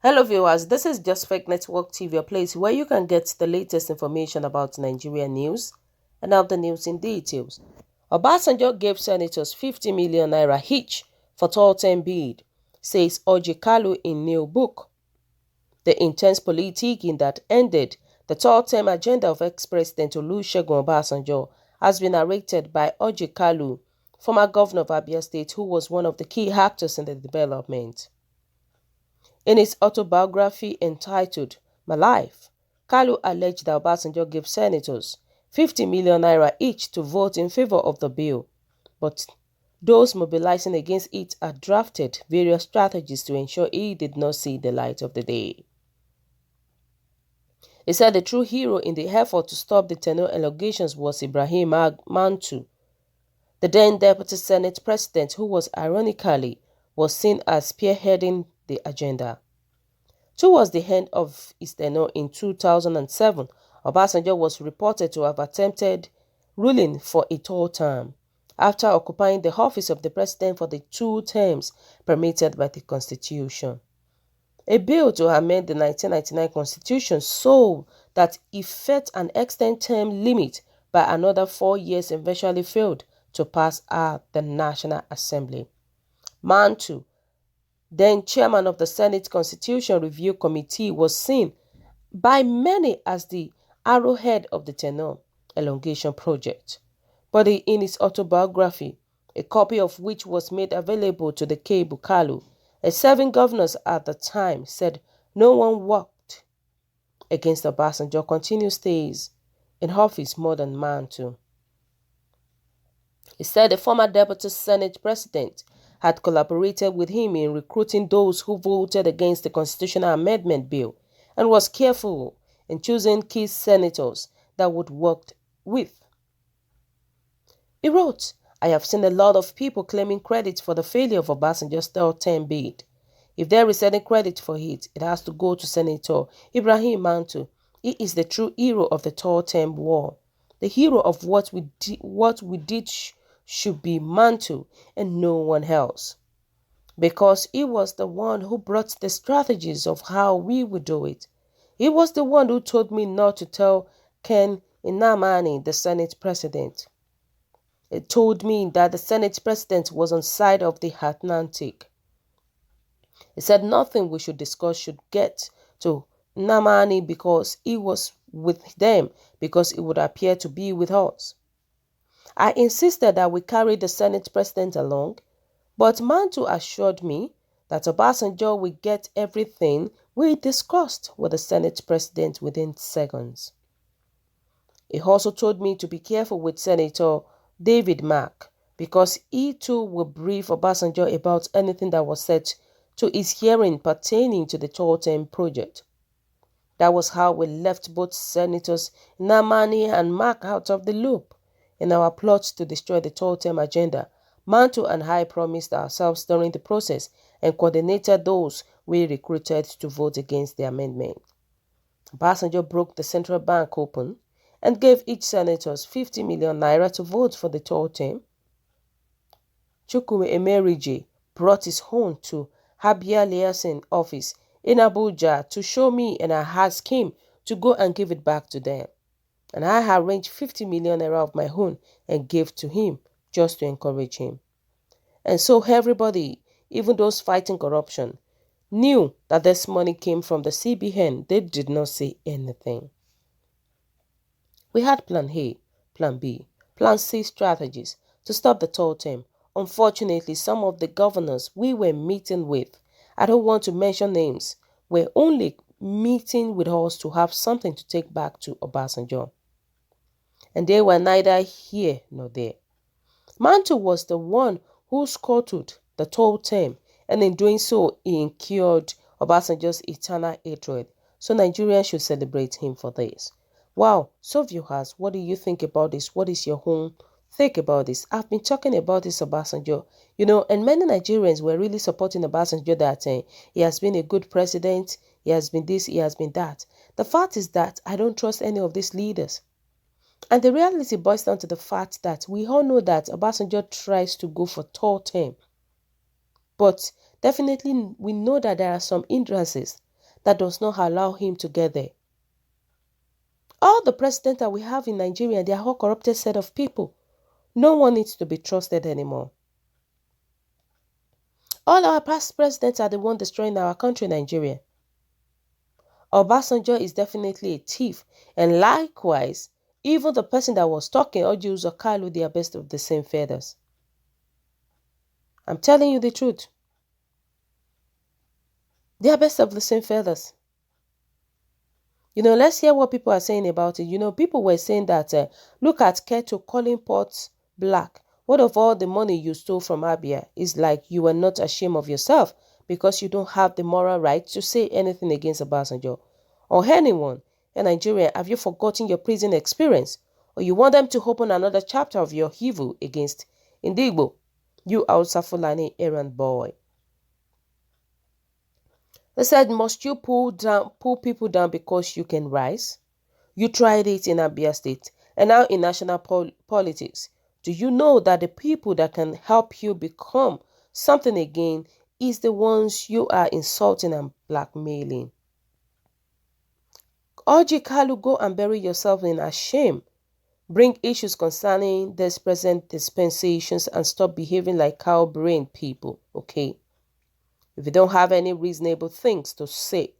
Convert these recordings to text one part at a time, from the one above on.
Hello viewers, this is Just Fake Network TV, a place where you can get the latest information about Nigerian news and have the news in details. Obasanjo gave senators 50 million naira each for tall term bid, says Kalu in new book. The intense politicking that ended the tall term agenda of ex-president Olusegun Obasanjo has been narrated by Kalu, former governor of Abia State, who was one of the key actors in the development. In his autobiography entitled My Life, Kalu alleged that Obasanjo gave senators 50 million naira each to vote in favor of the bill, but those mobilizing against it had drafted various strategies to ensure it did not see the light of the day. He said the true hero in the effort to stop the tenure allegations was Ibrahim Mantu, the then Deputy Senate President, who was ironically was seen as spearheading the agenda. Towards the end of his tenure in 2007, Obasanjo was reported to have attempted ruling for a third term, after occupying the office of the president for the 2 terms permitted by the constitution. A bill to amend the 1999 constitution so that it set an extended term limit by another 4 years eventually failed to pass at the National Assembly. Mantu, then chairman of the Senate Constitution Review Committee, was seen by many as the arrowhead of the tenure elongation project. But in his autobiography, a copy of which was made available to the cable Kalu, a serving governors at the time, said no one worked against Obasanjo continued stays in office more than Mantu. He said the former Deputy Senate President had collaborated with him in recruiting those who voted against the Constitutional Amendment Bill and was careful in choosing key senators that would work with. He wrote, I have seen a lot of people claiming credit for the failure of Obasanjo's third-term bid. If there is any credit for it, it has to go to Senator Ibrahim Mantu. He is the true hero of the third-term war. The hero of what we did should be Mantu and no one else, because he was the one who brought the strategies of how we would do it. He was the one who told me not to tell Ken Inamani, the Senate President. He told me that the Senate President was on side of the Atlantic. He said nothing we should discuss should get to Namani because he was with them, because it would appear to be with us. I insisted that we carry the Senate President along, but Mantu assured me that Obasanjo will get everything we discussed with the Senate President within seconds. He also told me to be careful with Senator David Mark, because he too will brief Obasanjo about anything that was said to his hearing pertaining to the third-term project. That was how we left both Senators Namani and Mark out of the loop. In our plot to destroy the third-term agenda, Mantu and I promised ourselves during the process and coordinated those we recruited to vote against the amendment. Obasanjo broke the central bank open and gave each senator 50 million naira to vote for the third term. Chukwume Emerije brought his own to Abia Liaison office in Abuja to show me, and I asked him to go and give it back to them. And I arranged 50 million naira of my own and gave to him just to encourage him. And so everybody, even those fighting corruption, knew that this money came from the CBN. They did not say anything. We had plan A, plan B, plan C strategies to stop the third term. Unfortunately, some of the governors we were meeting with, I don't want to mention names, were only meeting with us to have something to take back to Obasanjo. And they were neither here nor there. Mantu was the one who scuttled the third term, and in doing so, he incurred Obasanjo's eternal hatred. So Nigerians should celebrate him for this. Wow, so viewers, what do you think about this? What is your own take about this? I've been talking about this Obasanjo, and many Nigerians were really supporting Obasanjo that he has been a good president, he has been this, he has been that. The fact is that I don't trust any of these leaders. And the reality boils down to the fact that we all know that Obasanjo tries to go for third term. But definitely we know that there are some hindrances that does not allow him to get there. All the presidents that we have in Nigeria, they are all corrupted set of people. No one needs to be trusted anymore. All our past presidents are the one destroying our country, Nigeria. Obasanjo is definitely a thief. And likewise, even the person that was talking, Oji or Kalu, they are best of the same feathers. I'm telling you the truth. They are best of the same feathers. Let's hear what people are saying about it. People were saying that, look at Keto calling pots black. What of all the money you stole from Abia? It's like you were not ashamed of yourself because you don't have the moral right to say anything against Obasanjo or anyone. In Nigeria, have you forgotten your prison experience? Or you want them to open another chapter of your evil against Indigbo? You Hausa Fulani errand boy. They said, must you pull people down because you can rise? You tried it in Abia State and now in national politics. Do you know that the people that can help you become something again is the ones you are insulting and blackmailing? Oji Kalu, go and bury yourself in a shame. Bring issues concerning this present dispensations and stop behaving like cow-brained people, okay? If you don't have any reasonable things to say,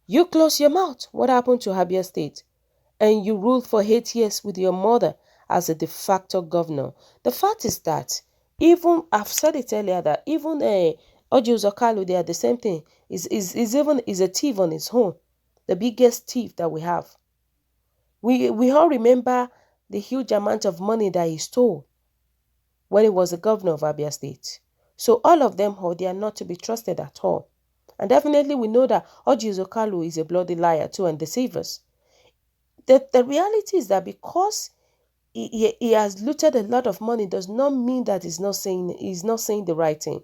you close your mouth. What happened to Abia State? And you ruled for 8 years with your mother as a de facto governor. The fact is that I've said it earlier, that even Oji Uzor, they are the same thing. Is a thief on his own. The biggest thief that we have. We all remember the huge amount of money that he stole when he was the governor of Abia State. So all of them, they are not to be trusted at all. And definitely we know that Oji Uzor is a bloody liar too and deceives us. The reality is that because he has looted a lot of money does not mean that he's not saying the right thing.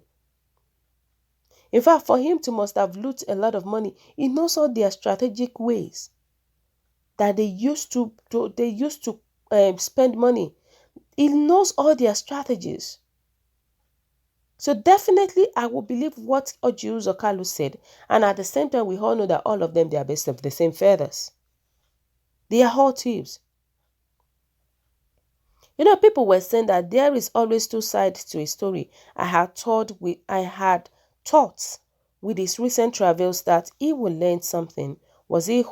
In fact, for him to must have looted a lot of money, he knows all their strategic ways that they used to spend money. He knows all their strategies. So definitely, I will believe what Oji Uzor said, and at the same time, we all know that all of them, they are best of the same feathers. They are all thieves. People were saying that there is always two sides to a story. I had thought with his recent travels that he would learn something. Was it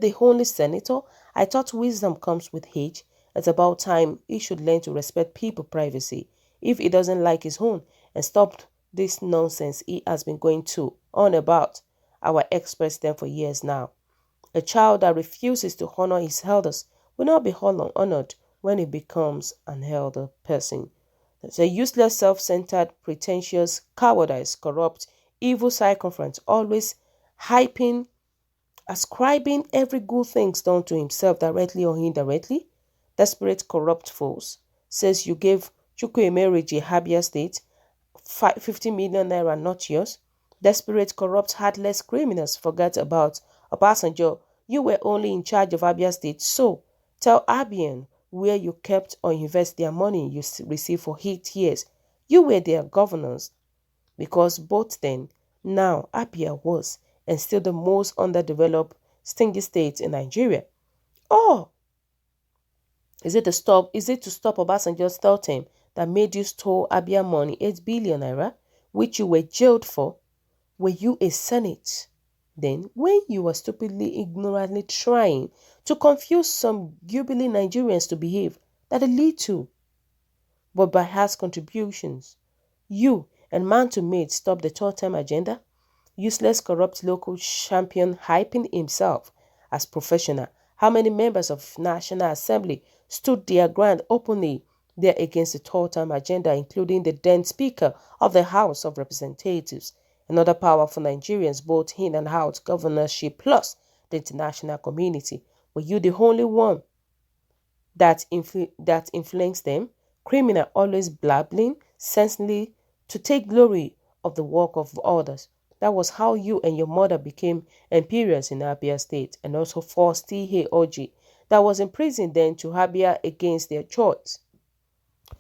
the only senator? I thought wisdom comes with age. It's about time he should learn to respect people's privacy if he doesn't like his own and stop this nonsense he has been going on about our ex-president for years now. A child that refuses to honor his elders will not be honored when he becomes an elder person. It's a useless, self-centered, pretentious, cowardice, corrupt, evil sycophant, always ascribing every good thing done to himself directly or indirectly. Desperate, corrupt fools. Says you gave Chukwuemeriji Abia State 50 million naira, not yours. Desperate, corrupt, heartless criminals forget about Obasanjo. You were only in charge of Abia State, so tell Abian where you kept or invest their money you received for 8 years. You were their governors, because both then, now, Abia was and still the most underdeveloped, stingy state in Nigeria. Oh, is it to stop Obasanjo's third term that made you store Abia money, 8 billion naira, which you were jailed for? Were you a senate? Then, when you were stupidly, ignorantly trying to confuse some jubilee Nigerians to behave that they lead to, but by his contributions, you and man to made stop the third-term agenda, useless, corrupt local champion hyping himself as professional. How many members of National Assembly stood their ground openly there against the third-term agenda, including the then Speaker of the House of Representatives, and other powerful Nigerians, both in and out governorship, plus the international community? Were you the only one that influenced them? Criminal, always blabbling, senselessly, to take glory of the work of others. That was how you and your mother became imperials in Abia State, and also forced T.A. Oji, that was in prison then, to Abia against their choice.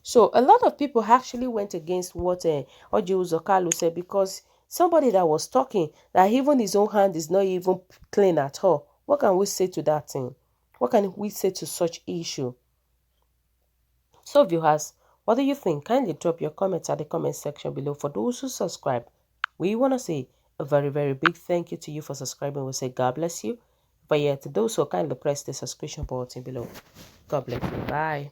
So a lot of people actually went against what Oji Uzor said, because Somebody that was talking that even his own hand is not even clean at all. What can we say to that thing? What can we say to such issue? So viewers, what do you think? Kindly drop your comments at the comment section below. For those who subscribe, we want to say a very, very big thank you to you for subscribing. We say God bless you. But yeah, to those who kindly press the subscription button below, God bless you. Bye.